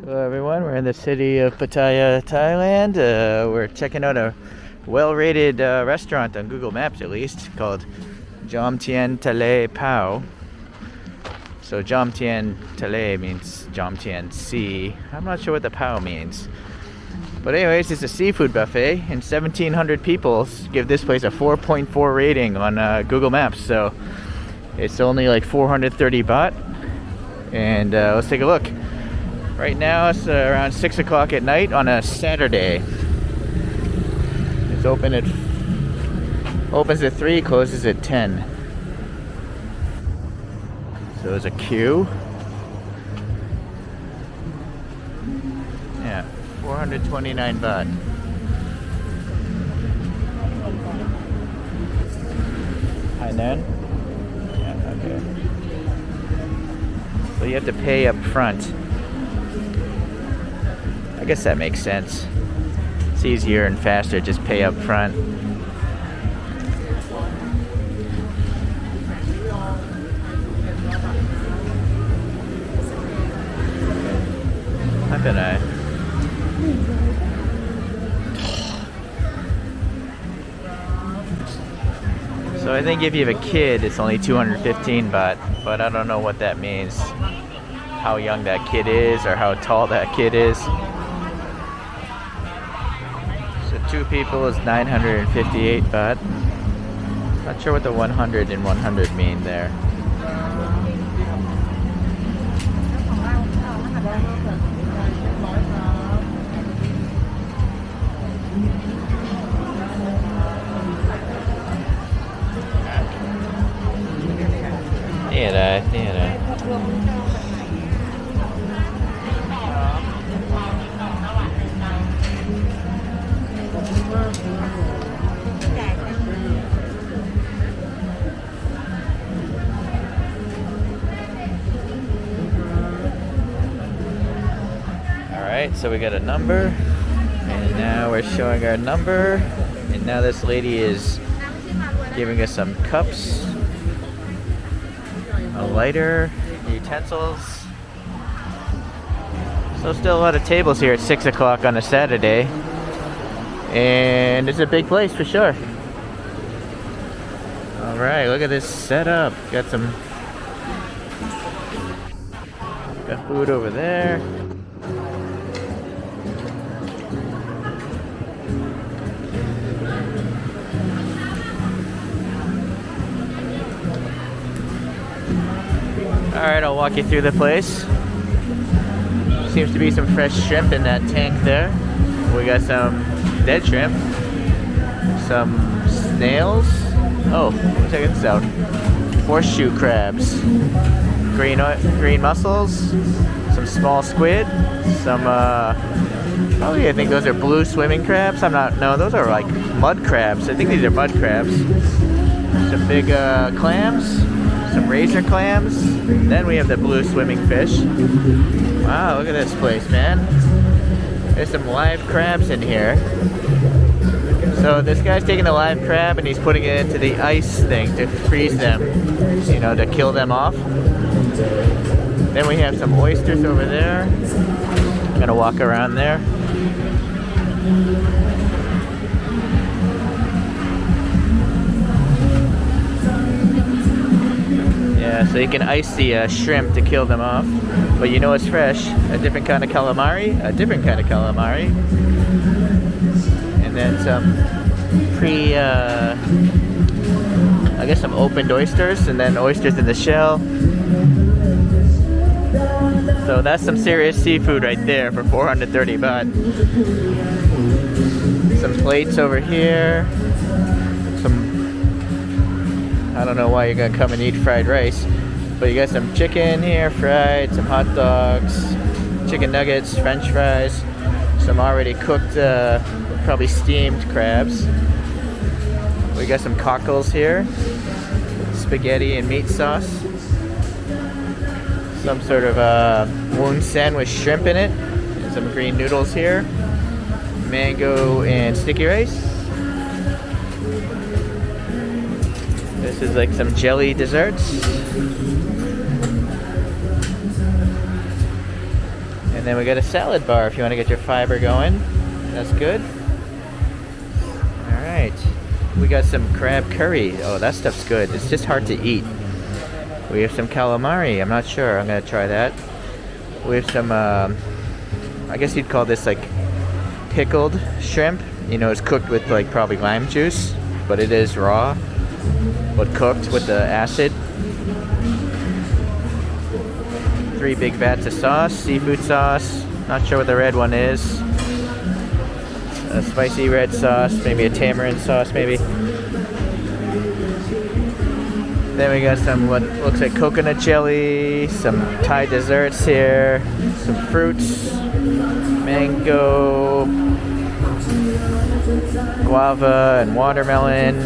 Hello everyone, we're in the city of Pattaya, Thailand. We're checking out a well-rated restaurant on Google Maps at least, called Jomtien Talay Pao. So Jomtien Talay means Jomtien Sea. I'm not sure what the Pao means. But anyways, it's a seafood buffet and 1,700 people give this place a 4.4 rating on Google Maps. So it's only like 430 baht. And let's take a look. Right now it's around 6 o'clock at night on a Saturday. It's opens at 3, closes at 10. So there's a queue. Yeah, 429 baht. Hainan? Yeah, okay. So you have to pay up front. I guess that makes sense. It's easier and faster, just pay up front. How can I? So I think if you have a kid, it's only 215 baht, but I don't know what that means. How young that kid is or how tall that kid is. So 2 people is 958 baht. Not sure what the 100 and 100 mean there. Yeah. Alright, so we got a number, and now we're showing our number, and now this lady is giving us some cups, a lighter, utensils. So still a lot of tables here at 6 o'clock on a Saturday, and it's a big place for sure. Alright, look at this setup. Got food over there. Alright, I'll walk you through the place. Seems to be some fresh shrimp in that tank there. We got some dead shrimp, some snails. Oh, check this out. Horseshoe crabs, green mussels, some small squid, some probably I think those are blue swimming crabs. No, those are like mud crabs. I think these are mud crabs. Some big clams, some razor clams. Then we have the blue swimming fish. Wow, look at this place, man. There's some live crabs in here. So this guy's taking the live crab and he's putting it into the ice thing to freeze them, you know, to kill them off. Then we have some oysters over there. I'm gonna walk around there. Yeah, so you can ice the shrimp to kill them off. But you know it's fresh. A different kind of calamari. And then some I guess some opened oysters, and then oysters in the shell. So that's some serious seafood right there for 430 baht. Some plates over here. I don't know why you're gonna come and eat fried rice, but you got some chicken here fried, some hot dogs, chicken nuggets, french fries, some already cooked, probably steamed crabs. We got some cockles here, spaghetti and meat sauce, some sort of woon sen with shrimp in it, and some green noodles here, mango and sticky rice. This is like some jelly desserts. And then we got a salad bar if you want to get your fiber going. That's good. Alright. We got some crab curry. Oh, that stuff's good. It's just hard to eat. We have some calamari. I'm not sure. I'm going to try that. We have some, I guess you'd call this like pickled shrimp. You know, it's cooked with like probably lime juice, but it is raw, but cooked with the acid. 3 big vats of sauce, seafood sauce. Not sure what the red one is. A spicy red sauce, maybe a tamarind sauce, maybe. Then we got some what looks like coconut jelly, some Thai desserts here, some fruits, mango, guava, and watermelon.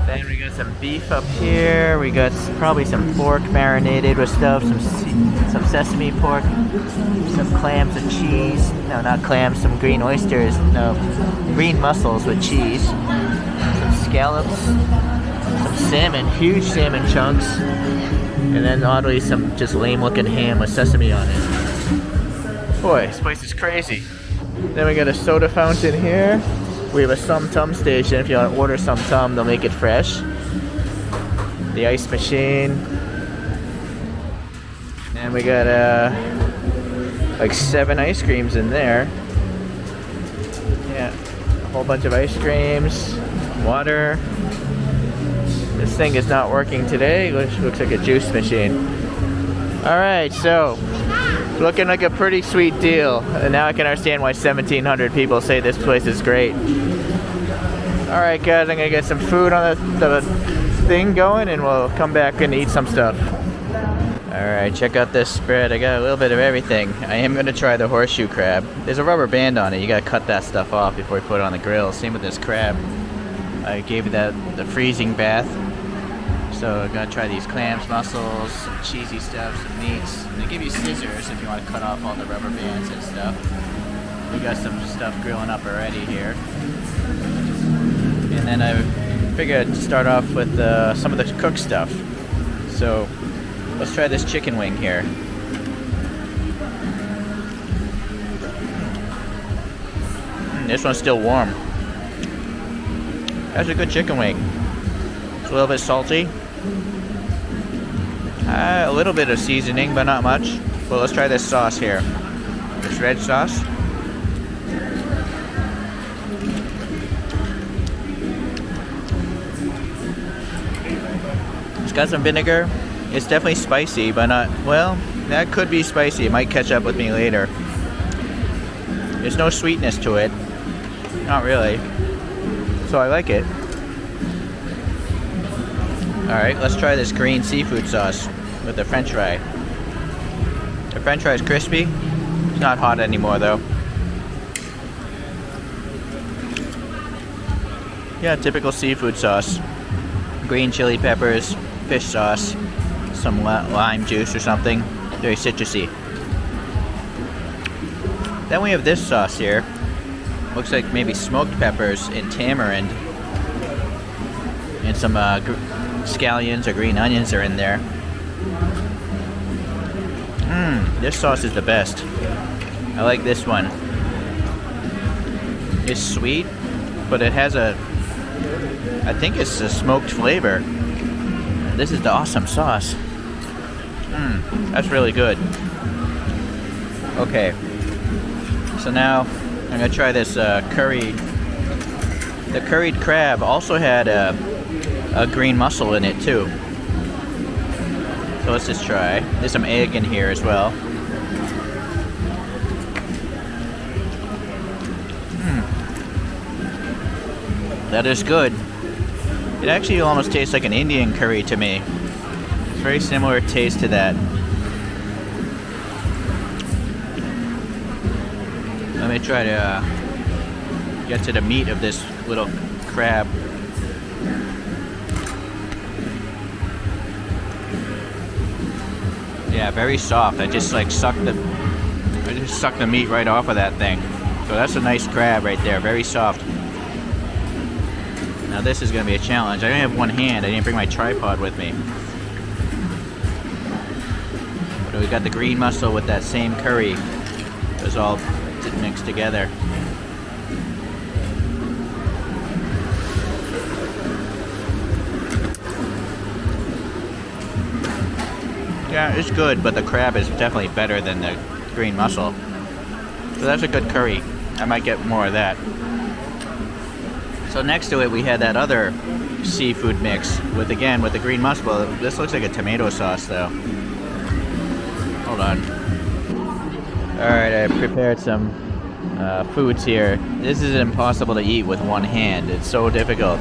Then we got some beef up here. We got probably some pork marinated with stuff, some sesame pork, some clams and cheese. No, not clams, some green oysters. No, green mussels with cheese. Some scallops, some salmon, huge salmon chunks, and then oddly some just lame looking ham with sesame on it. Boy, this place is crazy. Then we got a soda fountain here. We have a Sum Tum station. If you want to order Sum Tum, they'll make it fresh. The ice machine. And we got like 7 ice creams in there. Yeah, a whole bunch of ice creams, water. This thing is not working today. Looks like a juice machine. Alright, so looking like a pretty sweet deal. And now I can understand why 1,700 people say this place is great. Alright guys, I'm gonna get some food on the thing going and we'll come back and eat some stuff. Alright, check out this spread. I got a little bit of everything. I am gonna try the horseshoe crab. There's a rubber band on it. You gotta cut that stuff off before you put it on the grill. Same with this crab. I gave it the freezing bath. So I'm gonna try these clams, mussels, some cheesy stuff, some meats. And they give you scissors if you want to cut off all the rubber bands and stuff. We got some stuff grilling up already here. And then I figured I'd start off with some of the cooked stuff. So let's try this chicken wing here. This one's still warm. That's a good chicken wing. It's a little bit salty. A little bit of seasoning, but not much. Well, let's try this sauce here. This red sauce. It's got some vinegar. It's definitely spicy, but not, well, that could be spicy. It might catch up with me later. There's no sweetness to it. Not really. So I like it. Alright, let's try this green seafood sauce with the french fry. The french fry is crispy. It's not hot anymore though. Yeah, typical seafood sauce. Green chili peppers, fish sauce, some lime juice or something. Very citrusy. Then we have this sauce here. Looks like maybe smoked peppers and tamarind. And some scallions or green onions are in there. This sauce is the best. I like this one. It's sweet, but it has I think it's a smoked flavor. This is the awesome sauce. That's really good. Okay. So now I'm gonna try this curry. The curried crab also had a green mussel in it too. So let's just try. There's some egg in here as well. That is good. It actually almost tastes like an Indian curry to me. It's very similar taste to that. Let me try to get to the meat of this little crab. Yeah, very soft. I just sucked the meat right off of that thing. So that's a nice crab right there, very soft. Now this is gonna be a challenge. I only have one hand. I didn't bring my tripod with me. So we got the green mussel with that same curry. It was all mixed together. Yeah, it's good, but the crab is definitely better than the green mussel. So that's a good curry. I might get more of that. So next to it, we had that other seafood mix with the green mussel. This looks like a tomato sauce, though. Hold on. All right, I prepared some foods here. This is impossible to eat with one hand. It's so difficult.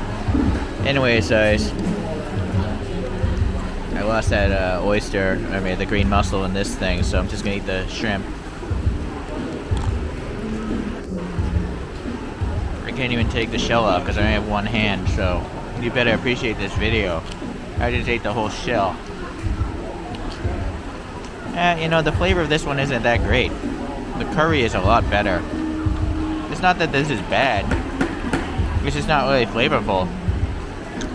Anyways, guys, I lost that oyster. I mean, the green mussel in this thing, so I'm just gonna eat the shrimp. I can't even take the shell off because I only have one hand, so you better appreciate this video. I just ate the whole shell. You know, the flavor of this one isn't that great. The curry is a lot better. It's not that this is bad. It's just not really flavorful.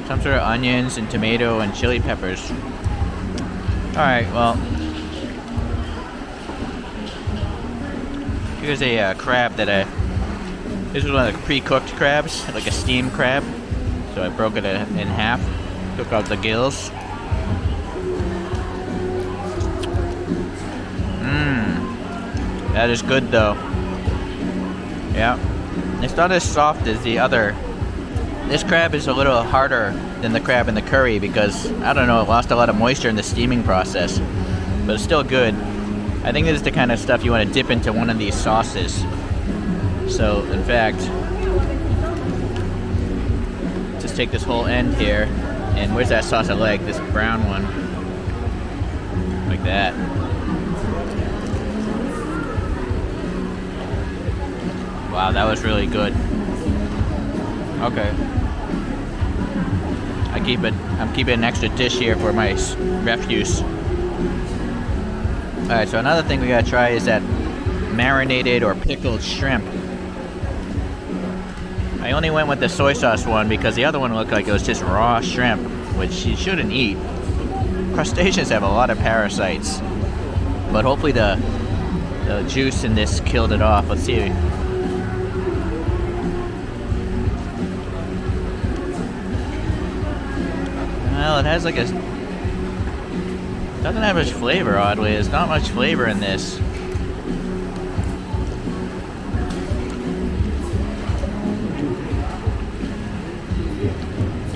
Some sort of onions and tomato and chili peppers. Alright, well. Here's a crab that this was one of the pre-cooked crabs, like a steamed crab. So I broke it in half, took out the gills. That is good though. Yeah. It's not as soft as the other. This crab is a little harder than the crab in the curry because, I don't know, it lost a lot of moisture in the steaming process. But it's still good. I think this is the kind of stuff you want to dip into one of these sauces. So, in fact, just take this whole end here, and where's that sauce I like? This brown one. Like that. Wow, that was really good. Okay. I'm keeping an extra dish here for my refuse. Alright, so another thing we gotta try is that marinated or pickled shrimp. I only went with the soy sauce one because the other one looked like it was just raw shrimp, which you shouldn't eat. Crustaceans have a lot of parasites, but hopefully the juice in this killed it off. Let's see. Well, it has like doesn't have much flavor, oddly. There's not much flavor in this.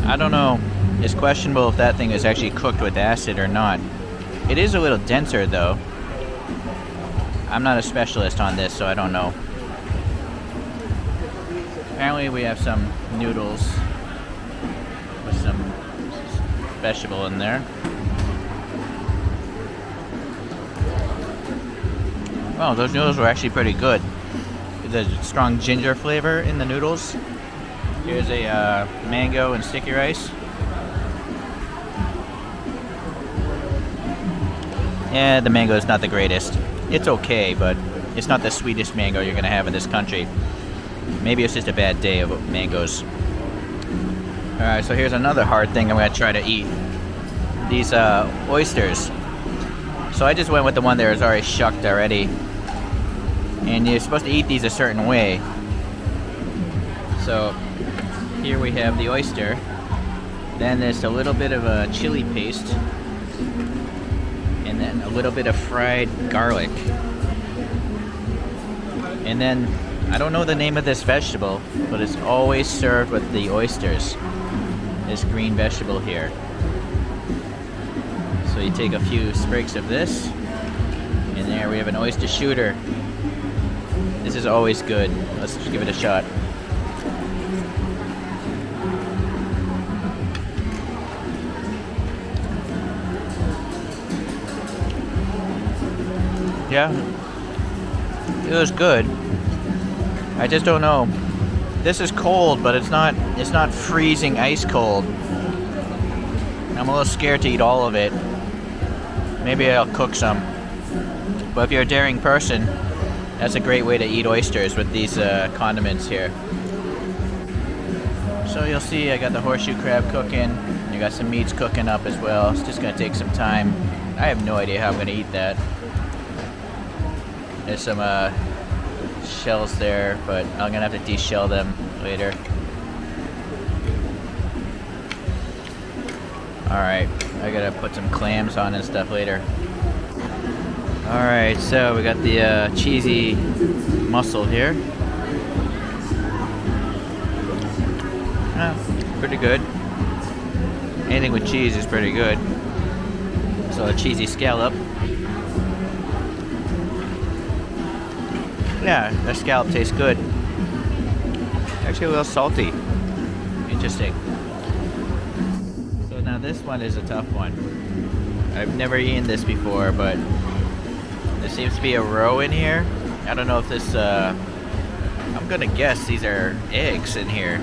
I don't know. It's questionable if that thing is actually cooked with acid or not. It is a little denser though. I'm not a specialist on this, so I don't know. Apparently we have some noodles with some vegetable in there. Well, those noodles were actually pretty good. There's a strong ginger flavor in the noodles. Here's a mango and sticky rice. Yeah, the mango is not the greatest. It's okay, but it's not the sweetest mango you're gonna have in this country. Maybe it's just a bad day of mangoes. Alright, so here's another hard thing I'm gonna try to eat. These oysters. So I just went with the one that was already shucked already. And you're supposed to eat these a certain way. So here we have the oyster. Then there's a little bit of a chili paste. And then a little bit of fried garlic. And then, I don't know the name of this vegetable, but it's always served with the oysters. This green vegetable here. So you take a few sprigs of this. And there we have an oyster shooter. This is always good. Let's just give it a shot. Yeah, it was good. I just don't know. This is cold, but it's not freezing ice cold. I'm a little scared to eat all of it. Maybe I'll cook some. But if you're a daring person, that's a great way to eat oysters with these condiments here. So you'll see I got the horseshoe crab cooking. I got some meats cooking up as well. It's just gonna take some time. I have no idea how I'm gonna eat that. There's some shells there, but I'm gonna have to de-shell them later. Alright, I gotta put some clams on and stuff later. Alright, so we got the cheesy mussel here. Pretty good. Anything with cheese is pretty good. So a cheesy scallop. Yeah, the scallop tastes good. Actually a little salty. Interesting. So now this one is a tough one. I've never eaten this before, but there seems to be a row in here. I don't know if this, I'm gonna guess these are eggs in here.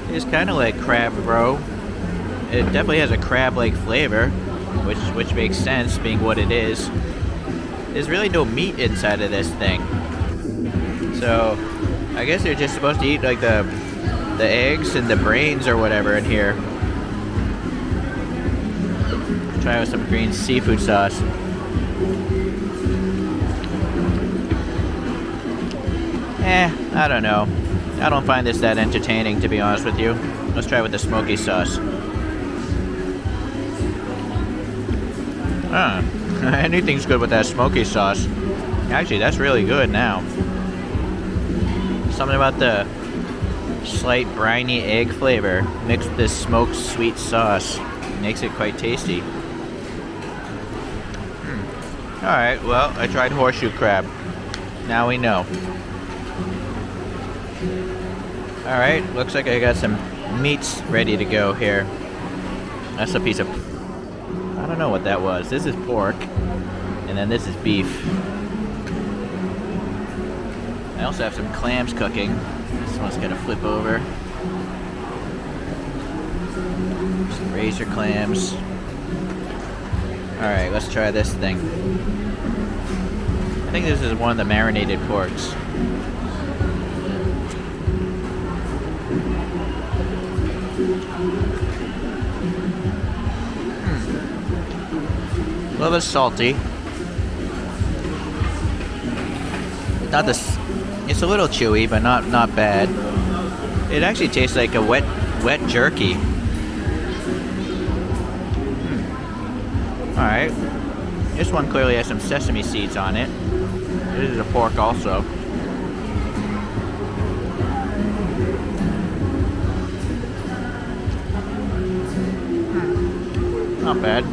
It's kind of like crab roe. It definitely has a crab-like flavor, which makes sense, being what it is. There's really no meat inside of this thing. So, I guess they're just supposed to eat like the eggs and the brains or whatever in here. Try with some green seafood sauce. I don't know. I don't find this that entertaining, to be honest with you. Let's try with the smoky sauce. Anything's good with that smoky sauce. Actually, that's really good now. Something about the slight briny egg flavor mixed with this smoked sweet sauce makes it quite tasty. Alright, well, I tried horseshoe crab. Now we know. Alright, looks like I got some meats ready to go here. That's a piece of... I don't know what that was. This is pork. And then this is beef. I also have some clams cooking. This one's gonna flip over. Some razor clams. Alright, let's try this thing. I think this is one of the marinated porks. A little bit salty. Not this. It's a little chewy, but not bad. It actually tastes like a wet jerky. All right. This one clearly has some sesame seeds on it. This is a pork also. Not bad.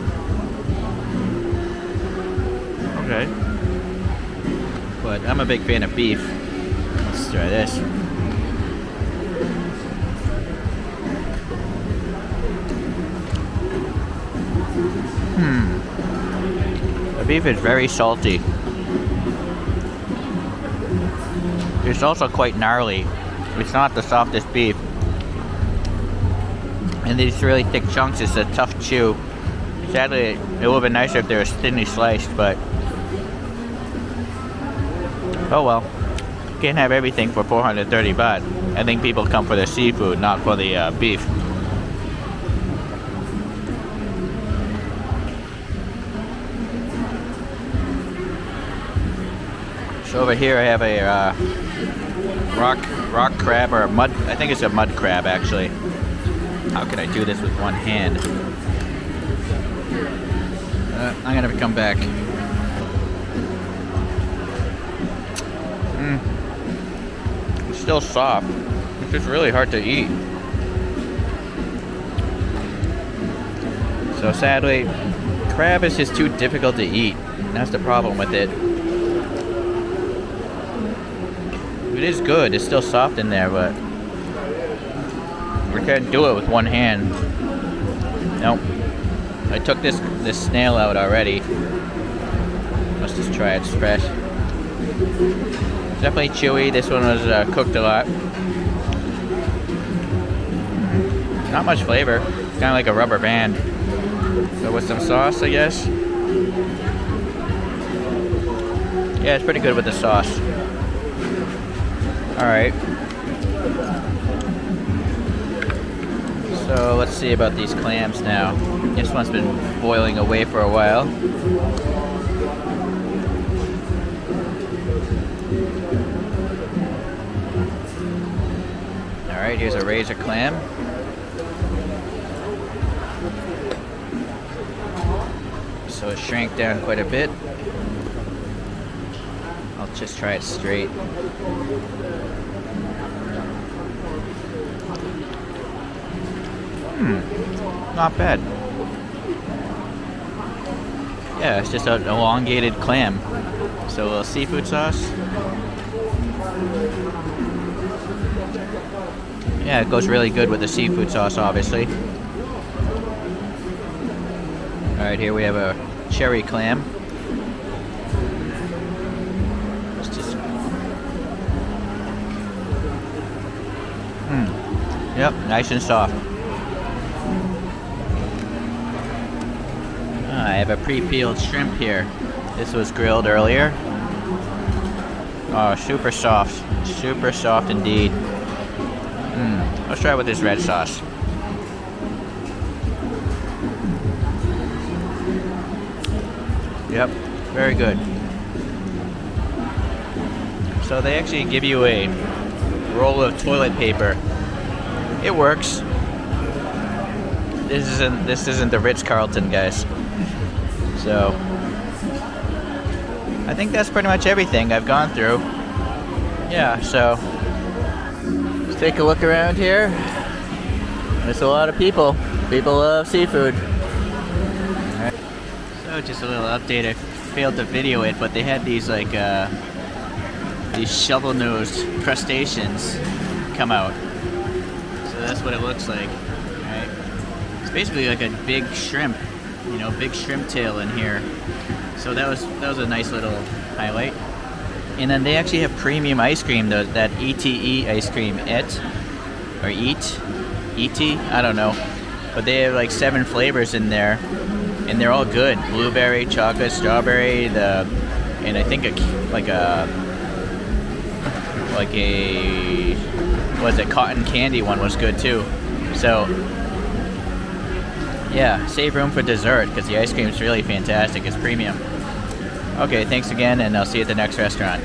Okay. But I'm a big fan of beef. Let's try this. The beef is very salty. It's also quite gnarly. It's not the softest beef. And these really thick chunks, it's a tough chew. Sadly, it would have been nicer if they were thinly sliced, but oh well. Can't have everything for 430 baht. I think people come for the seafood, not for the beef. So over here I have a rock crab, or a mud, I think it's a mud crab actually. How can I do this with one hand? I'm gonna come back. It's still soft. It's just really hard to eat. So sadly, crab is just too difficult to eat. That's the problem with it. It is good. It's still soft in there, but we can't do it with one hand. Nope. I took this snail out already. Let's just try it. It's fresh. It's definitely chewy. This one was cooked a lot. Not much flavor. Kind of like a rubber band. So with some sauce, I guess. Yeah, it's pretty good with the sauce. Alright. So let's see about these clams now. This one's been boiling away for a while. Alright, here's a razor clam. So it shrank down quite a bit. I'll just try it straight. Not bad. Yeah, it's just an elongated clam. So a little seafood sauce. Yeah, it goes really good with the seafood sauce, obviously. Alright, here we have a cherry clam. Let's just... Yep, nice and soft. I have a pre-peeled shrimp here. This was grilled earlier. Oh, super soft. Super soft indeed. Let's try it with this red sauce. Yep, very good. So they actually give you a roll of toilet paper. It works. This isn't the Ritz-Carlton, guys. So I think that's pretty much everything I've gone through. Yeah, so let's take a look around here. There's a lot of people. People love seafood. Alright. So just a little update. I failed to video it, but they had these like these shovel-nosed crustaceans come out. So that's what it looks like. Right? It's basically like a big shrimp. You know, big shrimp tail in here. So that was a nice little highlight. And then they actually have premium ice cream, that ETE ice cream, I don't know. But they have like 7 flavors in there, and they're all good. Blueberry, chocolate, strawberry, and I think a cotton candy one was good too. So yeah, save room for dessert because the ice cream is really fantastic. It's premium. Okay, thanks again, and I'll see you at the next restaurant.